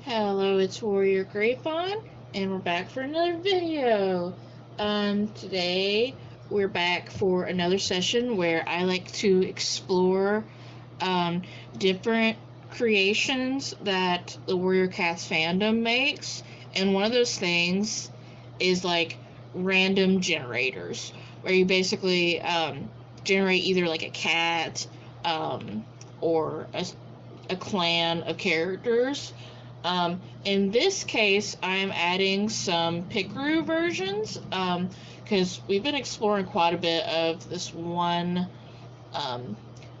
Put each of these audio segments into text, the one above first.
Hello, it's Warrior Grapevine, and we're back for another video. Today we're back for another session where I like to explore different creations that the Warrior Cats fandom makes, and one of those things is like random generators, where you basically generate either like a cat or a clan of characters. In this case, I'm adding some Pickaroo versions, because we've been exploring quite a bit of this one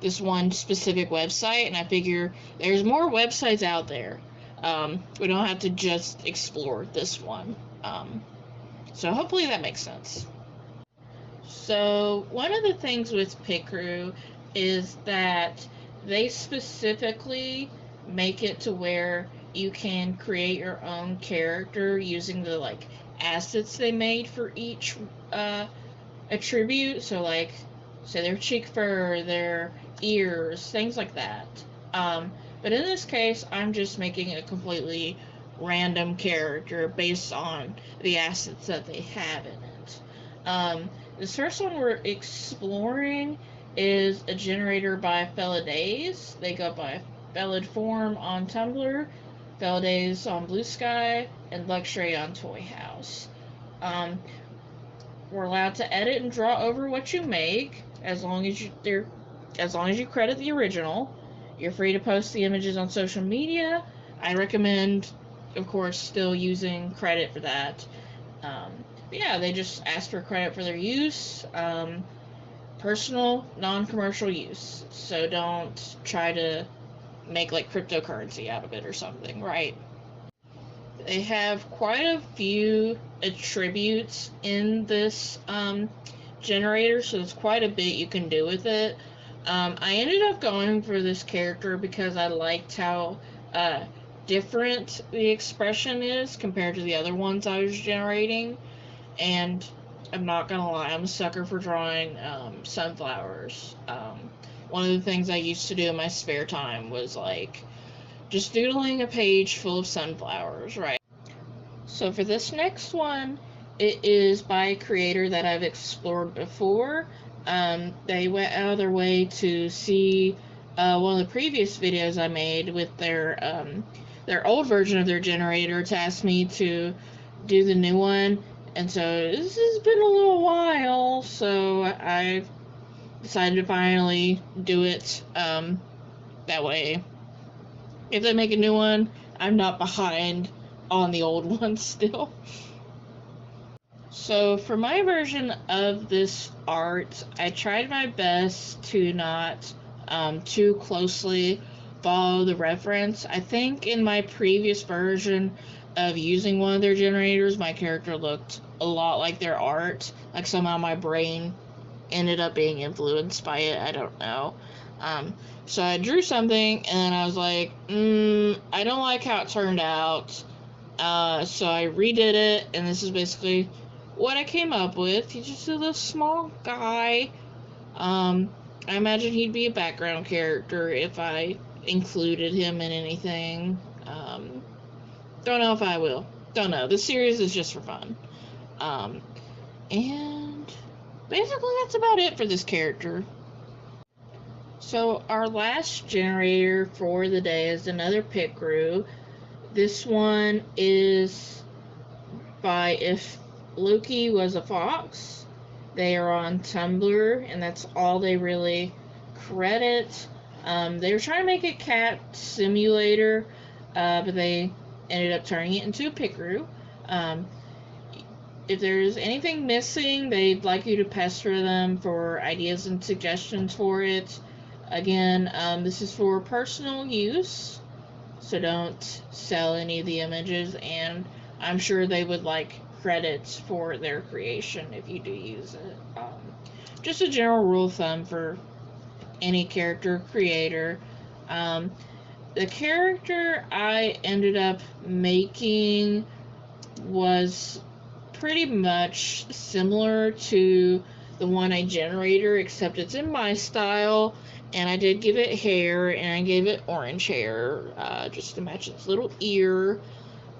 specific website, and I figure there's more websites out there. We don't have to just explore this one. So hopefully that makes sense. So one of the things with Pickaroo is that they specifically make it to where you can create your own character using the assets they made for each attribute. So say their cheek fur, their ears, things like that. But in this case, I'm just making a completely random character based on the assets that they have in it. This first one we're exploring is a generator by Felidaze. They go by Felid Form on Tumblr, Felidaze on Blue Sky, and Luxury on Toy House. We're allowed to edit and draw over what you make as long as you credit the original. You're free to post the images on social media. I recommend, of course, still using credit for that. But yeah, they just ask for credit for their use. Personal, non-commercial use. So don't try to make cryptocurrency out of it or something, right? They have quite a few attributes in this generator, so there's quite a bit you can do with it. I ended up going for this character because I liked how different the expression is compared to the other ones I was generating, and I'm not gonna lie, I'm a sucker for drawing sunflowers. One of the things I used to do in my spare time was just doodling a page full of sunflowers, right? So for this next one, it is by a creator that I've explored before. They went out of their way to see one of the previous videos I made with their old version of their generator to ask me to do the new one. And so this has been a little while, so I decided to finally do it. That way, if they make a new one, I'm not behind on the old one still. So for my version of this art, I tried my best to not too closely follow the reference. I think in my previous version of using one of their generators, my character looked a lot like their art. Somehow my brain ended up being influenced by it. I don't know. So I drew something, and I was like, I don't like how it turned out. So I redid it, and this is basically what I came up with. He's just a little small guy. I imagine he'd be a background character if I included him in anything. Don't know if I will. Don't know. This series is just for fun. And basically that's about it for this character. So our last generator for the day is another Pickaroo. This one is by IfLokiWasAFox. They are on Tumblr, and that's all they really credit. They were trying to make a cat simulator, but they ended up turning it into a Pickaroo. If there's anything missing, they'd like you to pester them for ideas and suggestions for it. Again, this is for personal use, so don't sell any of the images, and I'm sure they would like credits for their creation if you do use it. Just a general rule of thumb for any character creator. The character I ended up making was pretty much similar to the one I generated, except it's in my style, And I did give it hair, and I gave it orange hair, just to match its little ear.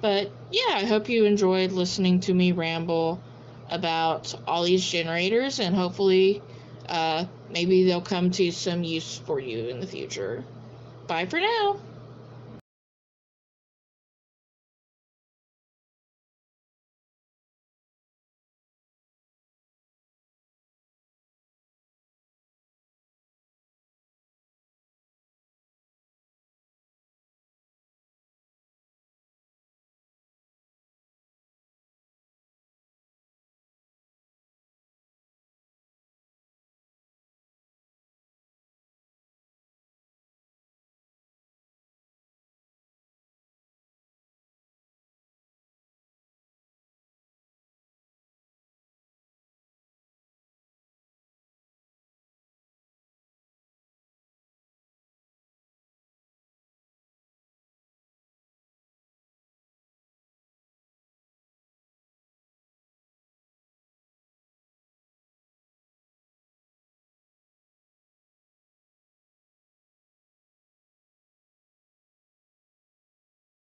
But yeah, I hope you enjoyed listening to me ramble about all these generators, and hopefully maybe they'll come to some use for you in the future. Bye for now.